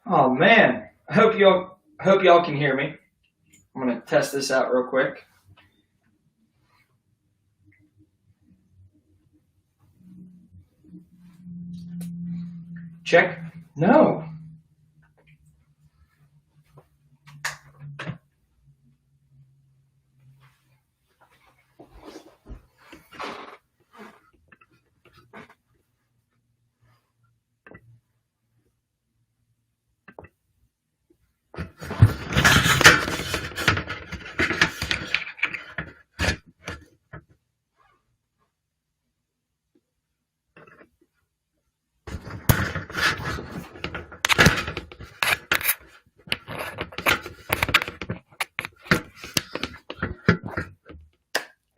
Oh man, I hope y'all can hear me. I'm gonna test this out real quick. Check. No.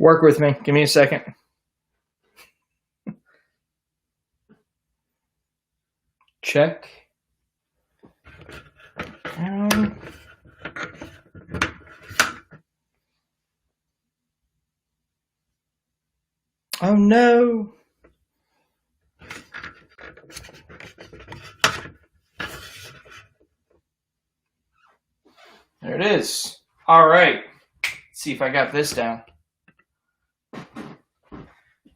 Work with me. Give me a second. Check. Um, oh no. There it is. All right. Let's see if I got this down.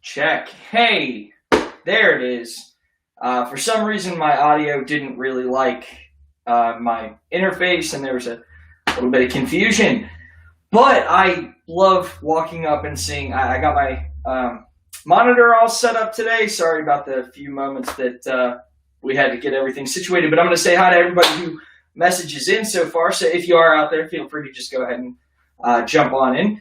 Check. Hey, there it is. For some reason, my audio didn't really like my interface, and there was a little bit of confusion. But I love walking up and seeing. I got my monitor all set up today. Sorry about the few moments that we had to get everything situated. But I'm going to say hi to everybody who messages in so far. So if you are out there, feel free to just go ahead and jump on in.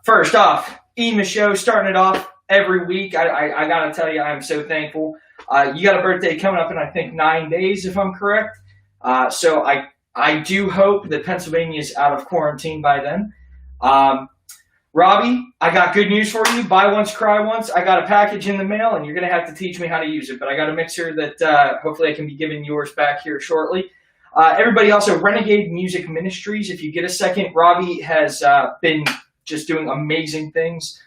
First off, Show starting it off every week. I got to tell you, I'm so thankful. You got a birthday coming up in, I think, 9 days, if I'm correct. So I do hope that Pennsylvania is out of quarantine by then. Robbie, I got good news for you. Buy once, cry once. I got a package in the mail, and you're going to have to teach me how to use it. But I got a mixer that hopefully I can be giving yours back here shortly. Everybody also, Renegade Music Ministries. If you get a second, Robbie has been just doing amazing things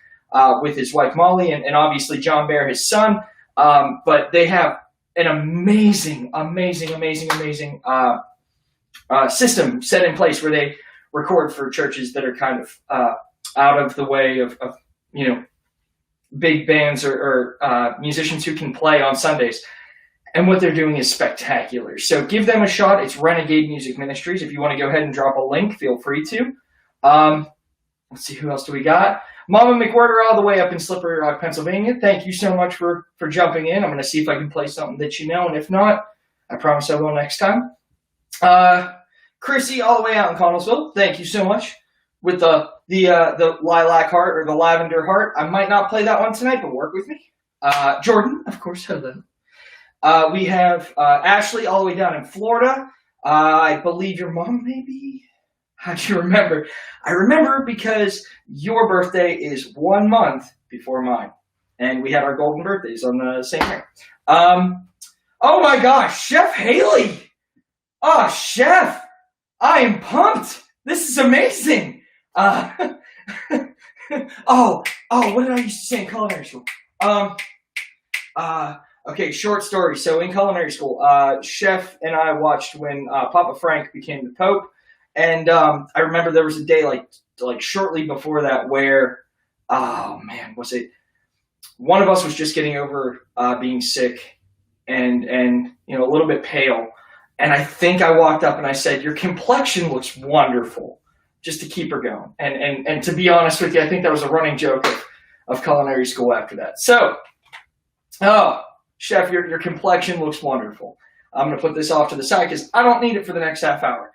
with his wife Molly and obviously John Bear, his son. But they have an amazing system set in place where they record for churches that are kind of out of the way of big bands or musicians who can play on Sundays. And what they're doing is spectacular. So give them a shot. It's Renegade Music Ministries. If you want to go ahead and drop a link, feel free to. Let's see, who else do we got? Mama McWhirter all the way up in Slippery Rock, Pennsylvania. Thank you so much for jumping in. I'm going to see if I can play something that you know, and if not, I promise I will next time. Chrissy all the way out in Connellsville. Thank you so much. With the lilac heart or the lavender heart. I might not play that one tonight, but work with me. Jordan, of course, hello. We have Ashley all the way down in Florida. I believe your mom maybe? How do you remember? I remember because your birthday is 1 month before mine. And we had our golden birthdays on the same day. Oh my gosh, Chef Haley! Oh, Chef! I am pumped! This is amazing! Oh, what did I used to say in culinary school? Okay, short story. So in culinary school, Chef and I watched when Papa Frank became the Pope. And I remember there was a day like shortly before that where, oh man, was it? One of us was just getting over being sick and a little bit pale. And I think I walked up and I said, "Your complexion looks wonderful," just to keep her going. And to be honest with you, I think that was a running joke of culinary school after that. So, Chef, your complexion looks wonderful. I'm going to put this off to the side because I don't need it for the next half hour.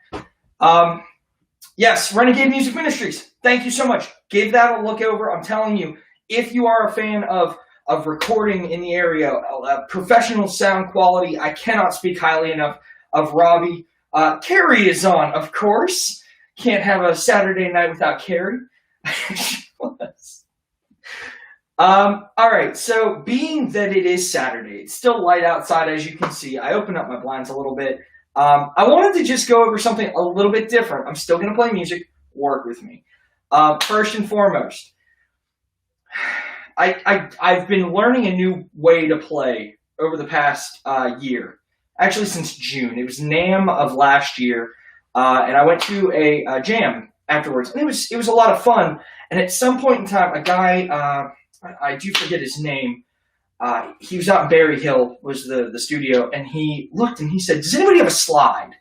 Yes, Renegade Music Ministries. Thank you so much. Give that a look over. I'm telling you, if you are a fan of recording in the area, professional sound quality, I cannot speak highly enough of Robbie. Carrie is on, of course. Can't have a Saturday night without Carrie. She was. All right, so being that it is Saturday, it's still light outside, as you can see. I opened up my blinds a little bit. I wanted to just go over something a little bit different. I'm still going to play music. Work with me. First and foremost, I've been learning a new way to play over the past year. actually since June. It was NAMM of last year, and I went to a jam afterwards, and it was a lot of fun. And at some point in time, a guy, I do forget his name, he was out in Berry Hill, was the studio, and he looked and he said, "Does anybody have a slide?"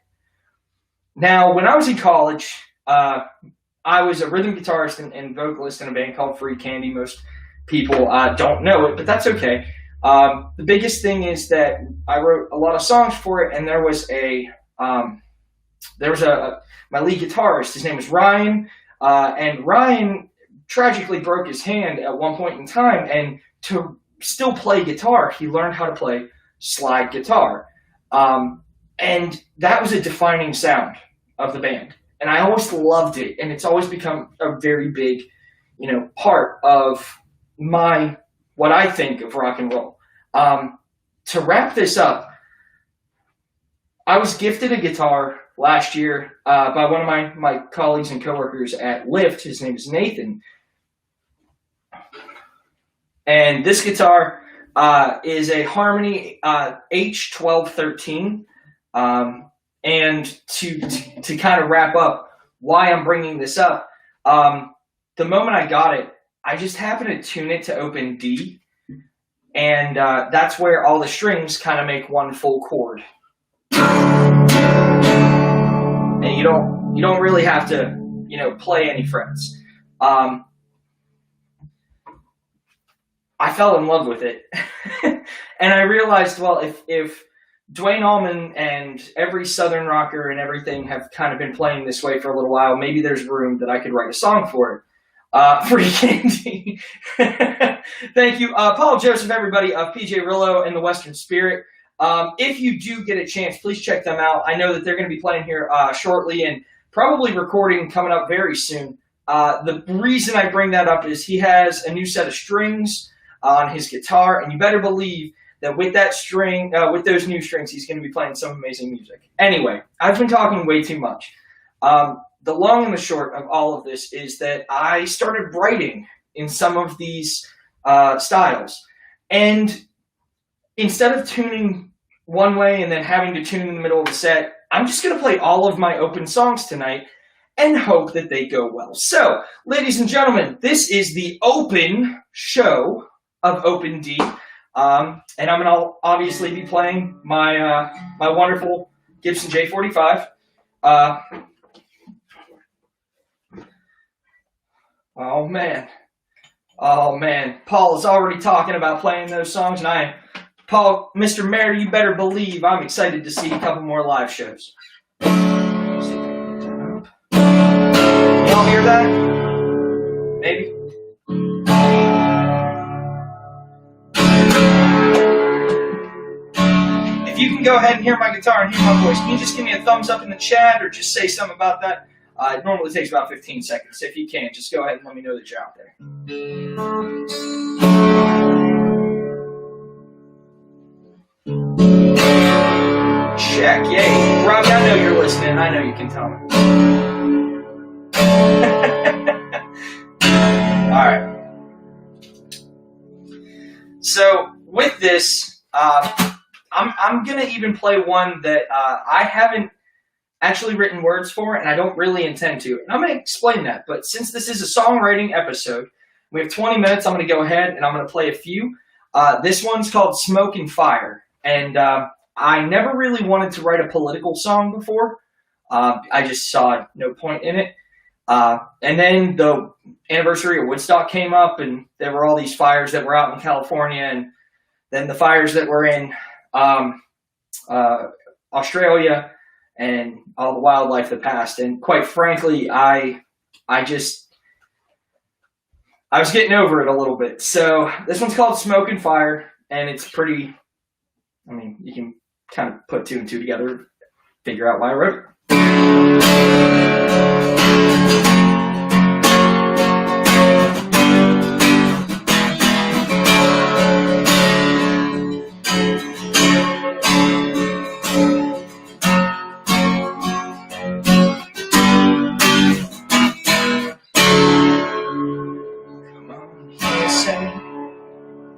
Now, when I was in college, I was a rhythm guitarist and vocalist in a band called Free Candy. Most people don't know it, but that's okay. The biggest thing is that I wrote a lot of songs for it, and there was my lead guitarist. His name was Ryan, and Ryan tragically broke his hand at one point in time, and to still play guitar, he learned how to play slide guitar. And that was a defining sound of the band. And I always loved it. And it's always become a very big, part of what I think of rock and roll. To wrap this up, I was gifted a guitar last year by one of my colleagues and coworkers at Lyft. His name is Nathan. And this guitar is a Harmony H1213. And to kind of wrap up why I'm bringing this up, the moment I got it, I just happened to tune it to open D, and that's where all the strings kind of make one full chord. And you don't really have to play any frets. I fell in love with it, and I realized, well, if Duane Allman and every Southern rocker and everything have kind of been playing this way for a little while, maybe there's room that I could write a song for it. Free Candy. Thank you. Paul Joseph, everybody, of PJ Rillo and the Western Spirit. If you do get a chance, please check them out. I know that they're going to be playing here shortly and probably recording coming up very soon. The reason I bring that up is he has a new set of strings on his guitar, and you better believe that with those new strings, he's going to be playing some amazing music. Anyway, I've been talking way too much. The long and the short of all of this is that I started writing in some of these styles. And instead of tuning one way and then having to tune in the middle of the set, I'm just going to play all of my open songs tonight and hope that they go well. So, ladies and gentlemen, this is the open show of Open D. And I'm going to obviously be playing my my wonderful Gibson J45. Oh man. Paul is already talking about playing those songs, and Mr. Mayor, you better believe I'm excited to see a couple more live shows. Y'all hear that? Maybe. If you can go ahead and hear my guitar and hear my voice, can you just give me a thumbs up in the chat or just say something about that? It normally takes about 15 seconds. If you can, just go ahead and let me know that you're out there. Check, yay. Robbie, I know you're listening. I know you can tell me. Alright. So, with this, I'm going to even play one that I haven't actually written words for, and I don't really intend to. And I'm going to explain that, but since this is a songwriting episode, we have 20 minutes, I'm going to go ahead and I'm going to play a few. This one's called Smoke and Fire, and I never really wanted to write a political song before. I just saw no point in it. And then the anniversary of Woodstock came up, and there were all these fires that were out in California, and then the fires that were in Australia, and all the wildlife that passed. And quite frankly, I was getting over it a little bit. So this one's called Smoke and Fire, and it's pretty, you can kind of put two and two together, figure out why I wrote it.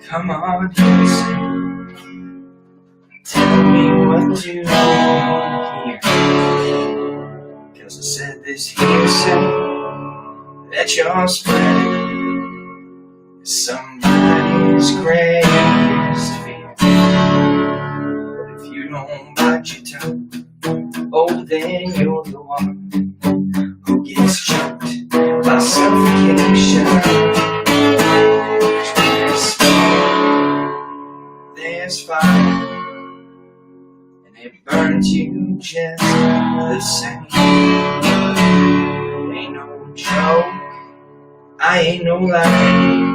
Come on, say, tell me what to hear. 'Cause I said this here, said that you're spreading somebody's greatest fear. But if you don't bite your tongue, oh, then you're the one who gets choked by suffocation. There's fire, and it burns you just the same. Ain't no joke, I ain't no lie.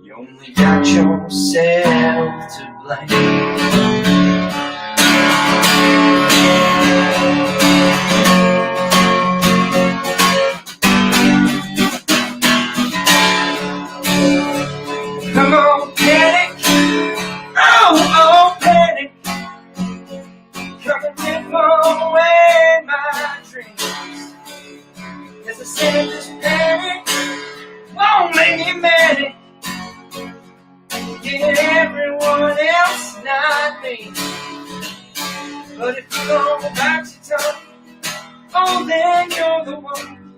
You only got yourself to blame. Come on, panic. Oh, panic. Come and rip away my dreams. As I said, this panic won't make me manic. Get everyone else, not me. But if you don't bite your tongue, oh, then you're the one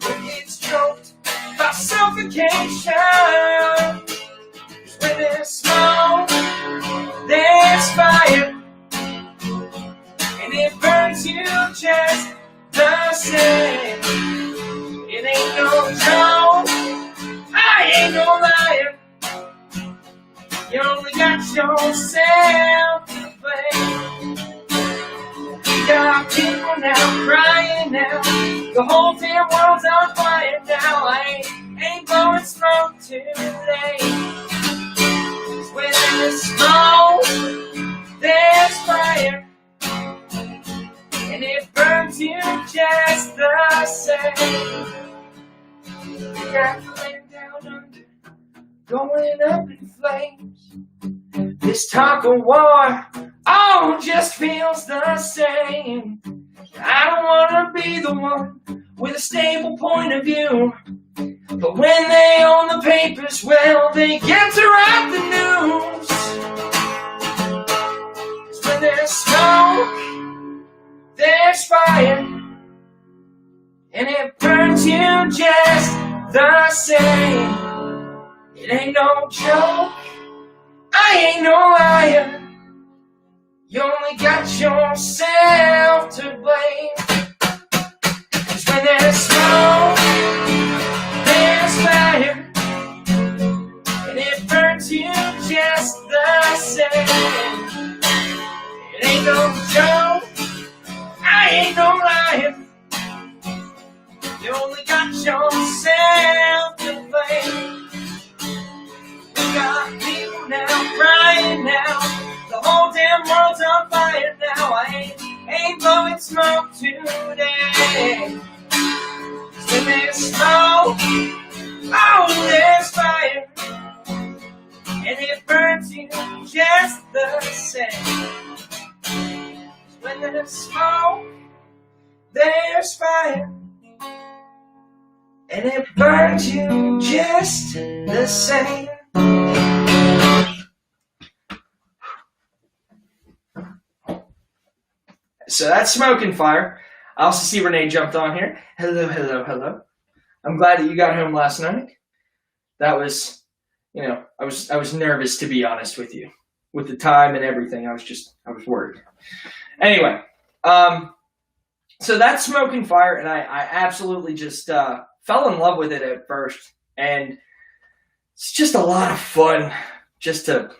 who gets choked by suffocation. 'Cause when there's smoke, there's fire, and it burns you just the same. It ain't no joke, I ain't no liar. You only got yourself to blame. We got people now crying now. The whole damn world's on fire now. I ain't blowing smoke today. 'Cause when there's smoke, there's fire, and it burns you just the same. We got to lay down under, going up in flames. This talk of war, oh, just feels the same. I don't want to be the one with a stable point of view, but when they own the papers, well, they get to write the news. 'Cause when there's smoke, there's fire, and it burns you just the same. It ain't no joke, I ain't no liar. You only got yourself to blame. 'Cause when there's smoke, there's fire, and it burns you just the same. It ain't no joke, I ain't no liar. You only got yourself to blame. We got people now crying now. The whole damn world's on fire now. I ain't blowing smoke today. 'Cause when there's smoke, oh, there's fire, and it burns you just the same. 'Cause when there's smoke, there's fire, and it burns you just the same. So that's Smoke and Fire. I also see Renee jumped on here. Hello, hello, hello. I'm glad that you got home last night. That was, I was nervous, to be honest with you. With the time and everything, I was worried. Anyway, so that's Smoke and Fire, and I absolutely just fell in love with it at first. And it's just a lot of fun just to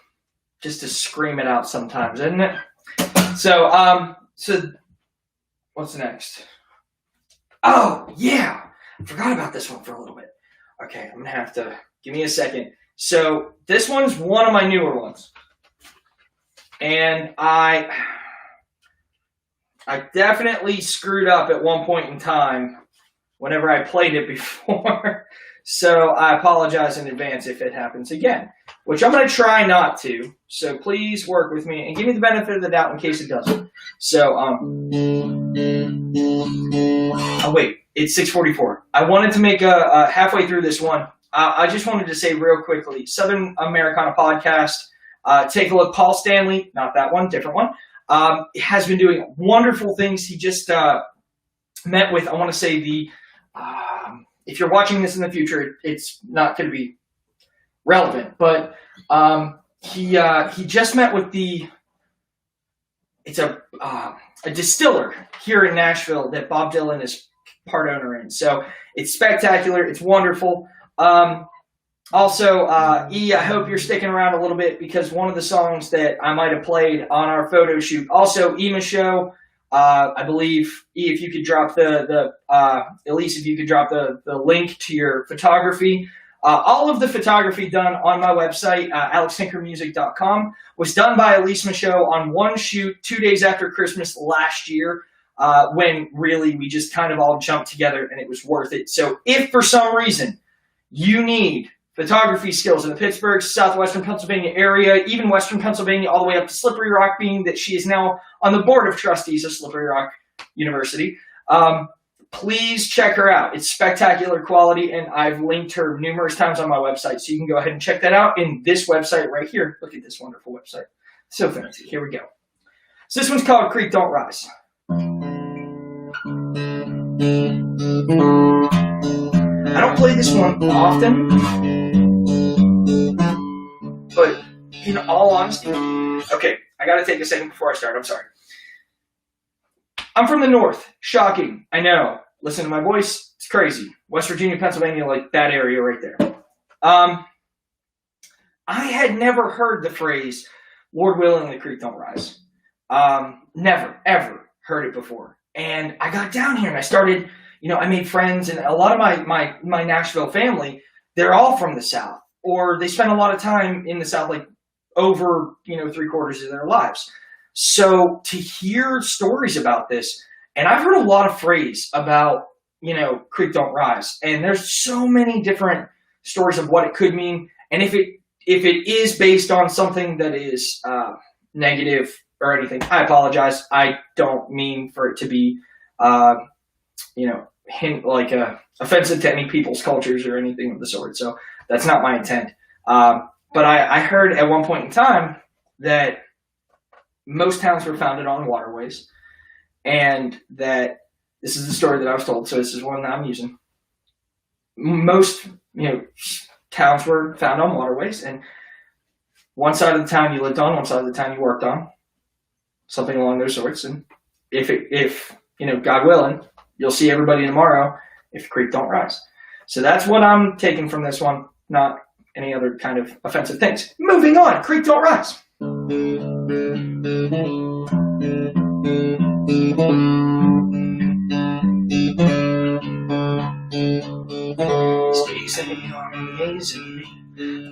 scream it out sometimes, isn't it? So what's next? Oh, yeah. I forgot about this one for a little bit. Okay, I'm going to have to, give me a second. So this one's one of my newer ones. And I definitely screwed up at one point in time whenever I played it before. So I apologize in advance if it happens again, which I'm going to try not to. So please work with me and give me the benefit of the doubt in case it doesn't. So, oh wait, it's 6:44. I wanted to make a halfway through this one. I just wanted to say real quickly, Southern Americana Podcast. Take a look, Paul Stanley, not that one, different one. has been doing wonderful things. He just met with, I want to say if you're watching this in the future, it's not going to be relevant, but he just met with it's a distiller here in Nashville that Bob Dylan is part owner in. So it's spectacular. It's wonderful. Also, E, I hope you're sticking around a little bit because one of the songs that I might have played on our photo shoot. Also, Ema Show, I believe, E, if you could drop Elise, if you could drop the link to your photography. All of the photography done on my website, alextinkermusic.com, was done by Elise Michaud on one shoot 2 days after Christmas last year, when really we just kind of all jumped together and it was worth it. So if for some reason you need photography skills in the Pittsburgh, southwestern Pennsylvania area, even western Pennsylvania, all the way up to Slippery Rock, being that she is now on the board of trustees of Slippery Rock University, please check her out. It's spectacular quality, and I've linked her numerous times on my website, so you can go ahead and check that out in this website right here. Look at this wonderful website. So fancy. Here we go. So this one's called Creek Don't Rise. I don't play this one often, but in all honesty, okay, I gotta take a second before I start. I'm sorry. I'm from the north. Shocking. I know. Listen to my voice. It's crazy. West Virginia, Pennsylvania, like that area right there. I had never heard the phrase, Lord willing, the creek don't rise. Never, ever heard it before. And I got down here and I started, I made friends, and a lot of my Nashville family, they're all from the South, or they spend a lot of time in the South, like over, 3/4 of their lives. So to hear stories about this, and I've heard a lot of phrase about, creek don't rise, and there's so many different stories of what it could mean. And if it is based on something that is negative or anything, I apologize. I don't mean for it to be, offensive to any people's cultures or anything of the sort. So that's not my intent. But I heard at one point in time that most towns were founded on waterways, and that this is the story that I was told, so this is one that I'm using. Most, towns were found on waterways, and one side of the town you lived on, one side of the town you worked on, something along those sorts. And if God willing, you'll see everybody tomorrow if the creek don't rise. So that's what I'm taking from this one, not any other kind of offensive things. Moving on, creek don't rise. Stays in the army, amazing me,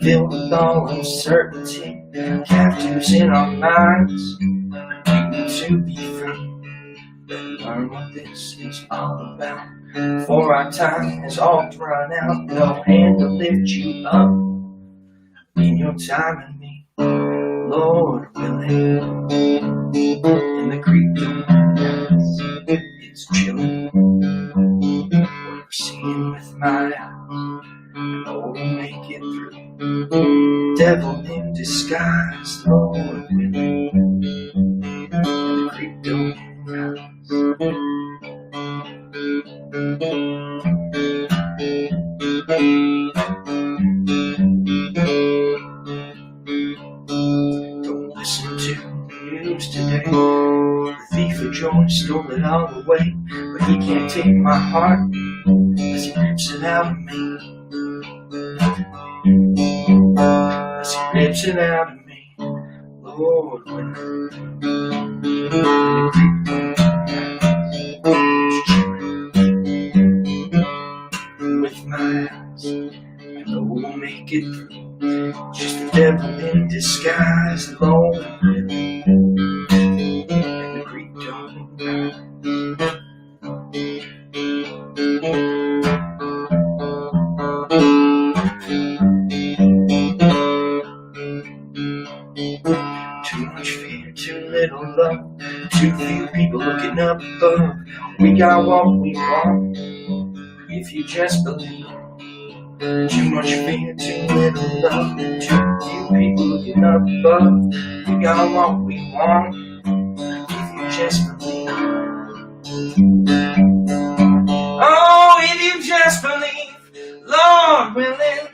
filled with all uncertainty, captives in our minds, waiting to be free. Learn what this is all about, for our time has all run out. No hand to lift you up in your time and me, Lord willing. And the creek don't rise, it's chilling. What we're seeing with my eyes, oh, we'll make it through. Devil in disguise, Lord willing. And the creek don't rise. Don't listen to the news today. The thief of joy stole it all away, but he can't take my heart as he rips it out of me. As he rips it out of me, Lord willing. The creek don't with my eyes, I know we'll make it through. Just the devil in disguise, Lord willing. And the creek don't rise. Too much fear, too little love, too few people looking up above. We got what we want, if you just believe. Too much fear, too little love, too few people looking up above. We got what we want, just believe. Oh, if you just believe, Lord willing,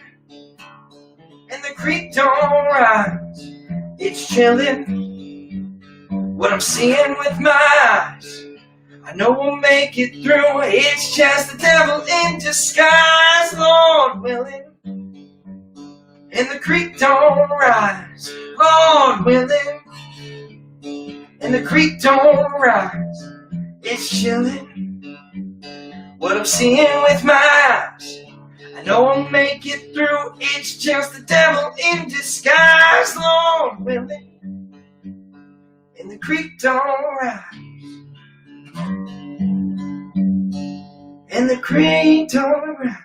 and the creek don't rise, it's chilling. What I'm seeing with my eyes, I know we'll make it through. It's just the devil in disguise, Lord willing, and the creek don't rise, Lord willing, and the creek don't rise, it's chilling. What I'm seeing with my eyes, I know I'll make it through. It's just the devil in disguise, Lord willing, and the creek don't rise, and the creek don't rise.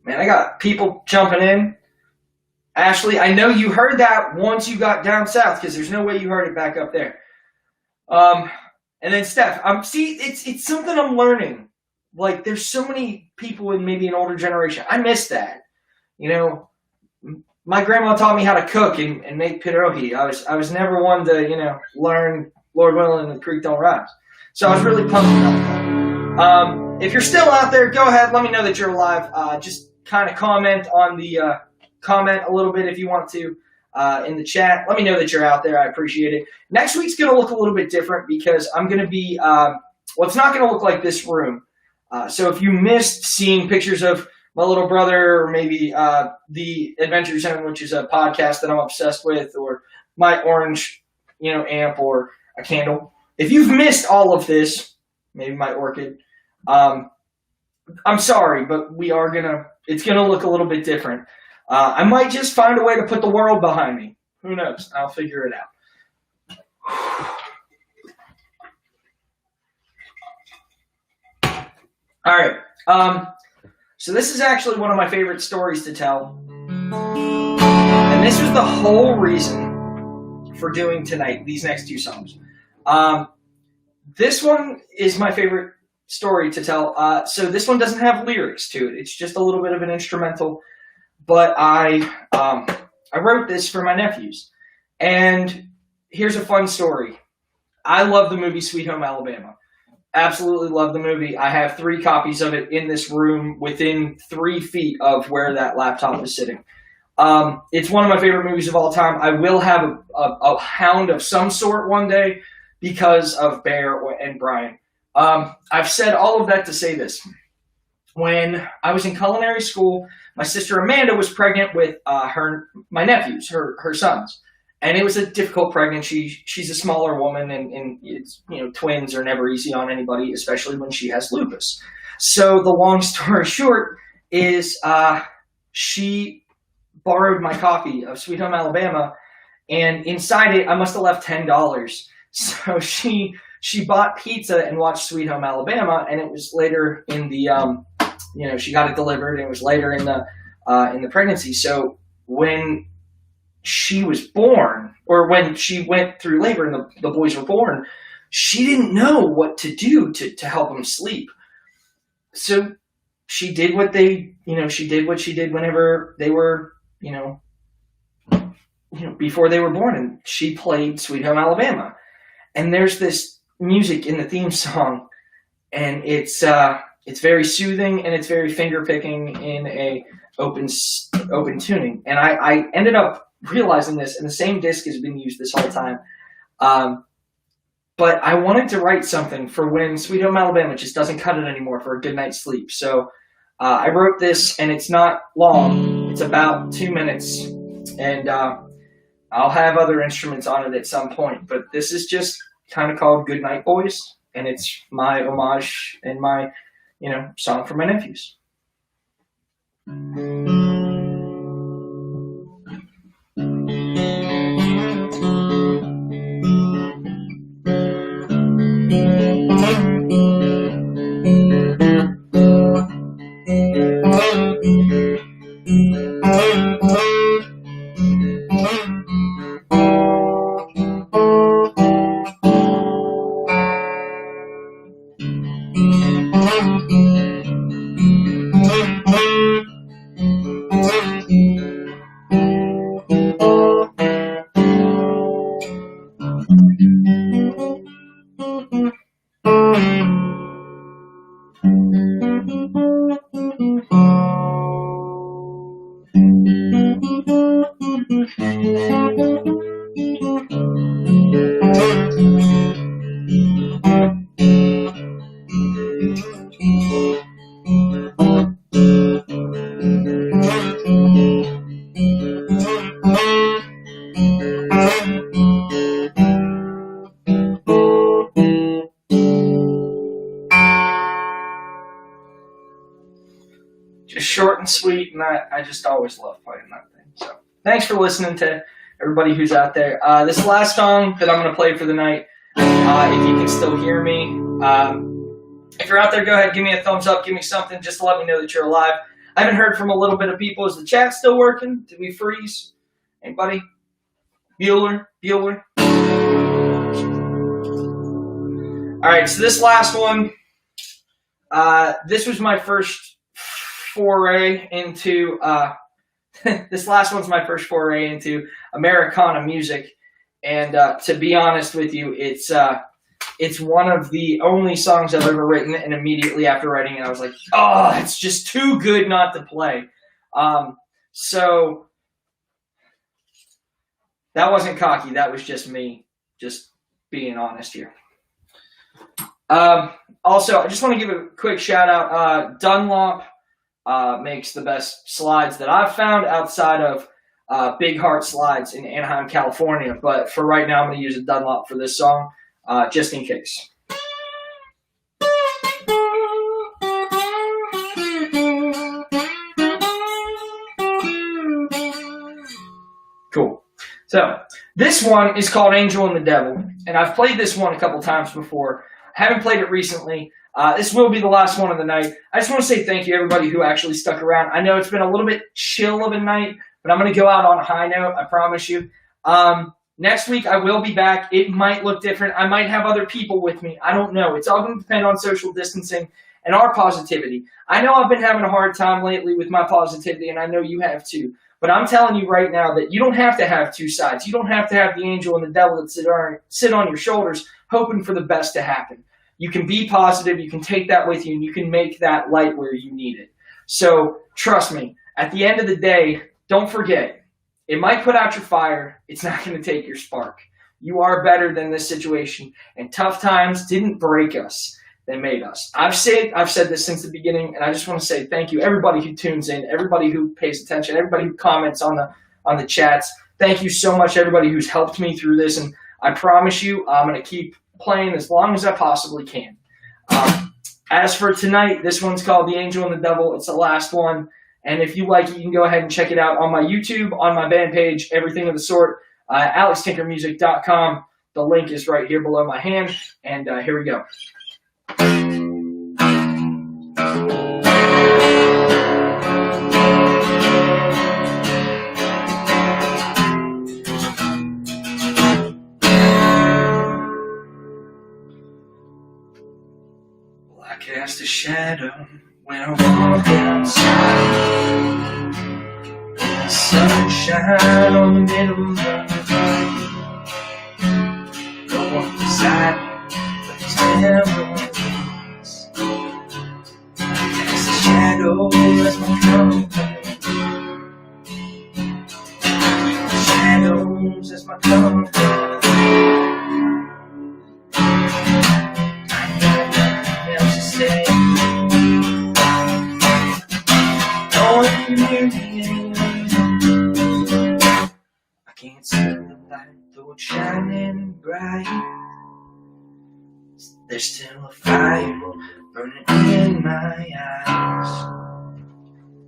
Man, I got people jumping in. Ashley, I know you heard that once you got down south, because there's no way you heard it back up there. And then Steph, see, it's something I'm learning. Like, there's so many people in maybe an older generation. I miss that. You know, my grandma taught me how to cook and make pierogi. I was never one to, learn Lord willing the creek don't rise. So I was really pumped about that. If you're still out there, go ahead. Let me know that you're alive. Just kind of comment on the comment a little bit if you want to in the chat. Let me know that you're out there. I appreciate it. Next week's going to look a little bit different because I'm going to be, it's not going to look like this room. So if you missed seeing pictures of my little brother, or maybe the Adventure Zone, which is a podcast that I'm obsessed with, or my orange, amp or a candle. If you've missed all of this, maybe my orchid, I'm sorry, but it's going to look a little bit different. I might just find a way to put the world behind me. Who knows? I'll figure it out. All right. So this is actually one of my favorite stories to tell. And this was the whole reason for doing tonight, these next two songs. This one is my favorite story to tell. So this one doesn't have lyrics to it. It's just a little bit of an instrumental. But I wrote this for my nephews. And here's a fun story. I love the movie Sweet Home Alabama. Absolutely love the movie. I have 3 copies of it in this room within 3 feet of where that laptop is sitting. It's one of my favorite movies of all time. I will have a hound of some sort one day because of Bear and Brian. I've said all of that to say this. When I was in culinary school, my sister Amanda was pregnant with my nephews, her sons. And it was a difficult pregnancy. She's a smaller woman, and it's, twins are never easy on anybody, especially when she has lupus. So the long story short is she borrowed my copy of Sweet Home Alabama, and inside it, I must have left $10. So she bought pizza and watched Sweet Home Alabama, and it was later in the, she got it delivered, and it was later in the pregnancy. So when she was born, or when she went through labor and the boys were born, she didn't know what to do to help them sleep. So she did what she did whenever they were, before they were born, and she played Sweet Home Alabama. And there's this music in the theme song, and it's very soothing, and it's very finger picking in a open tuning. And I ended up realizing this, and the same disc has been used this whole time. But I wanted to write something for when Sweet Home Alabama just doesn't cut it anymore for a good night's sleep. So I wrote this, and it's not long. It's about 2 minutes, and I'll have other instruments on it at some point. But this is just kind of called Good Night Boys, and it's my homage and my, song for my nephews. Just short and sweet, and I just always love playing that thing. So thanks for listening to everybody who's out there. This last song that I'm going to play for the night, if you can still hear me, if you're out there, go ahead, give me a thumbs up, give me something just to let me know that you're alive. I haven't heard from a little bit of people. Is the chat still working? Did we freeze? Anybody? Bueller? All right, so this last one, this was my first foray into this last one's my first foray into Americana music, and to be honest with you, it's one of the only songs I've ever written, and immediately after writing it, I was like, oh, it's just too good not to play. So that wasn't cocky, that was just me just being honest here. Also, I just want to give a quick shout out. Dunlop makes the best slides that I've found outside of Big Heart Slides in Anaheim, California. But for right now, I'm going to use a Dunlop for this song, just in case. Cool. So this one is called Angel and the Devil, and I've played this one a couple times before. I haven't played it recently. This will be the last one of the night. I just want to say thank you, everybody who actually stuck around. I know it's been a little bit chill of a night, but I'm going to go out on a high note, I promise you. Next week, I will be back. It might look different. I might have other people with me. I don't know. It's all going to depend on social distancing and our positivity. I know I've been having a hard time lately with my positivity, and I know you have too. But I'm telling you right now that you don't have to have two sides. You don't have to have the angel and the devil that sit on your shoulders hoping for the best to happen. You can be positive, you can take that with you, and you can make that light where you need it. So trust me, at the end of the day, don't forget, it might put out your fire, it's not going to take your spark. You are better than this situation, and tough times didn't break us, they made us. I've said this since the beginning, and I just want to say thank you, everybody who tunes in, everybody who pays attention, everybody who comments on the chats. Thank you so much, everybody who's helped me through this, and I promise you, I'm going to keep playing as long as I possibly can. As for tonight, this one's called The Angel and the Devil. It's the last one. And if you like it, you can go ahead and check it out on my YouTube, on my band page, everything of the sort, alextinkermusic.com. The link is right here below my hand. And here we go. I cast a shadow when I walk outside. The sunshine on the middle of the night. No one beside me but these memories. I cast a shadow as my company. Shadows as my company. I can't see the light, though it's shining bright. There's still a fire burning in my eyes.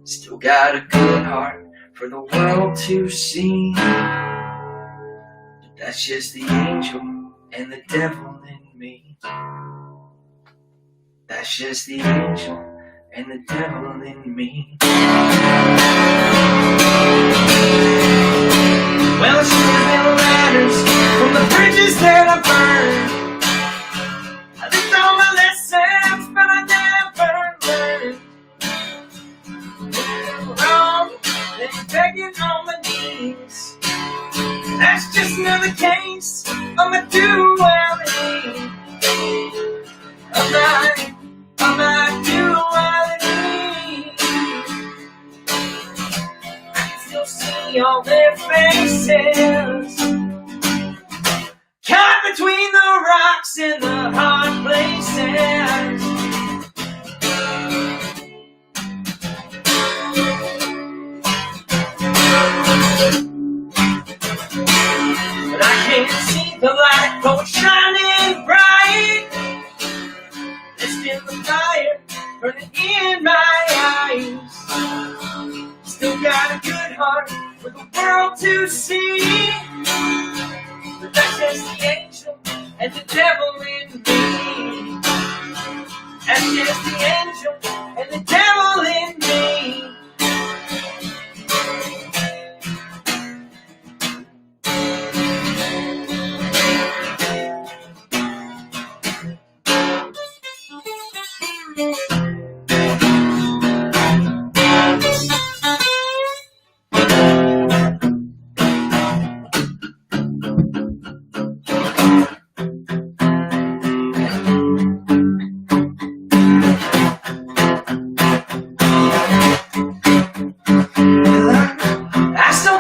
Still got a good heart for the world to see. That's just the angel and the devil in me. That's just the angel and the devil in me. Well, I should have been ladders from the bridges that I burned. I lived all my lessons, but I never learned. Wrong, and begging on my knees. That's just another case of my do light, though it's shining bright. There's still a fire burning in my eyes. Still got a good heart for the world to see. But that's just the angel and the devil in me. That's just the angel and the devil in me.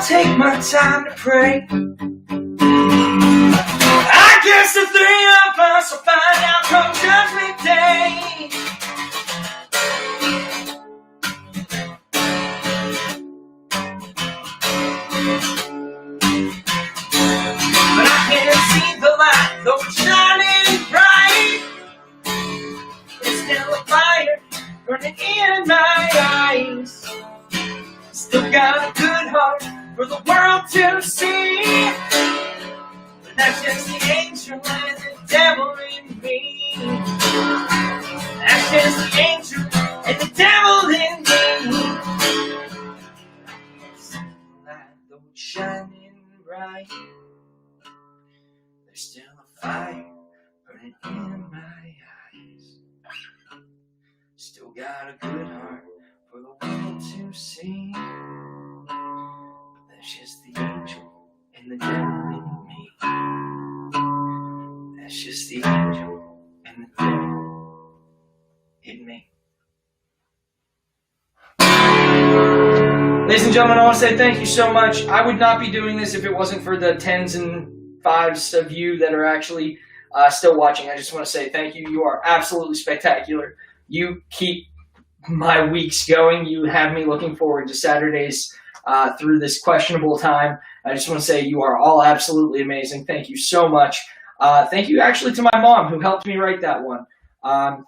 Take my time to pray. I guess the three of us will find out come Judgment Day. But I can't see the light, though it's shining bright. There's still a fire burning in my eyes. Still got a good heart for the world to see. But that's just the angel and the devil in me. That's just the angel and the devil in me. I can't see the light, though it's shining bright. There's still a fire burning in my eyes. Still got a good heart for the world to see. That's just the angel and the devil in me. That's just the angel and the devil in me. Ladies and gentlemen, I want to say thank you so much. I would not be doing this if it wasn't for the tens and fives of you that are actually still watching. I just want to say thank you. You are absolutely spectacular. You keep my weeks going. You have me looking forward to Saturdays through this questionable time. I just want to say you are all absolutely amazing. Thank you so much. Thank you actually to my mom who helped me write that one.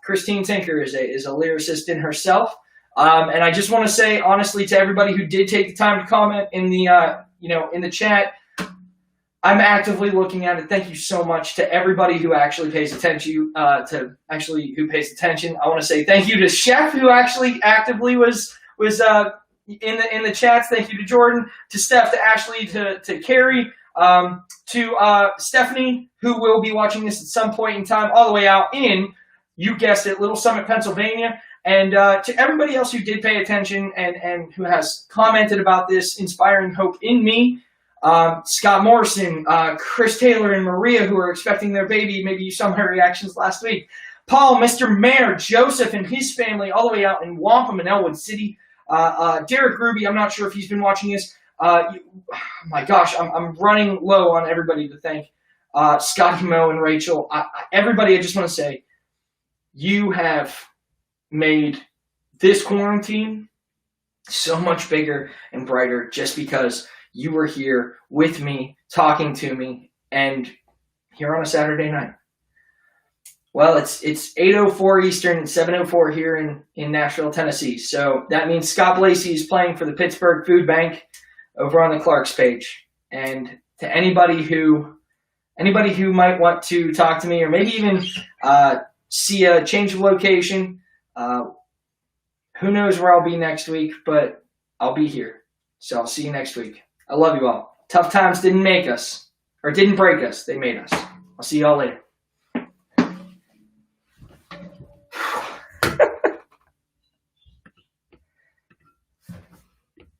Christine Tinker is a lyricist in herself. And I just want to say honestly to everybody who did take the time to comment in the in the chat, I'm actively looking at it. Thank you so much to everybody who actually pays attention. Who pays attention. I want to say thank you to Chef who actually actively was in the chats. Thank you to Jordan, to Steph, to Ashley, to Carrie, to Stephanie who will be watching this at some point in time, all the way out in, you guessed it, Little Summit, Pennsylvania. And to everybody else who did pay attention and who has commented about this, inspiring hope in me. Scott Morrison, Chris Taylor, and Maria, who are expecting their baby. Maybe you saw my reactions last week. Paul, Mr. Mayor, Joseph, and his family all the way out in Wampum and Elwood City. Derek Ruby, I'm not sure if he's been watching this. My gosh, I'm running low on everybody to thank. Scotty Moe and Rachel. Everybody, I just want to say, you have made this quarantine so much bigger and brighter just because you were here with me, talking to me, and here on a Saturday night. Well, it's 8:04 Eastern and 7:04 here in Nashville, Tennessee. So that means Scott Blasey is playing for the Pittsburgh Food Bank over on the Clark's page. And to anybody who might want to talk to me or maybe even see a change of location, who knows where I'll be next week, but I'll be here. So I'll see you next week. I love you all. Tough times didn't make us, or didn't break us. They made us. I'll see you all later.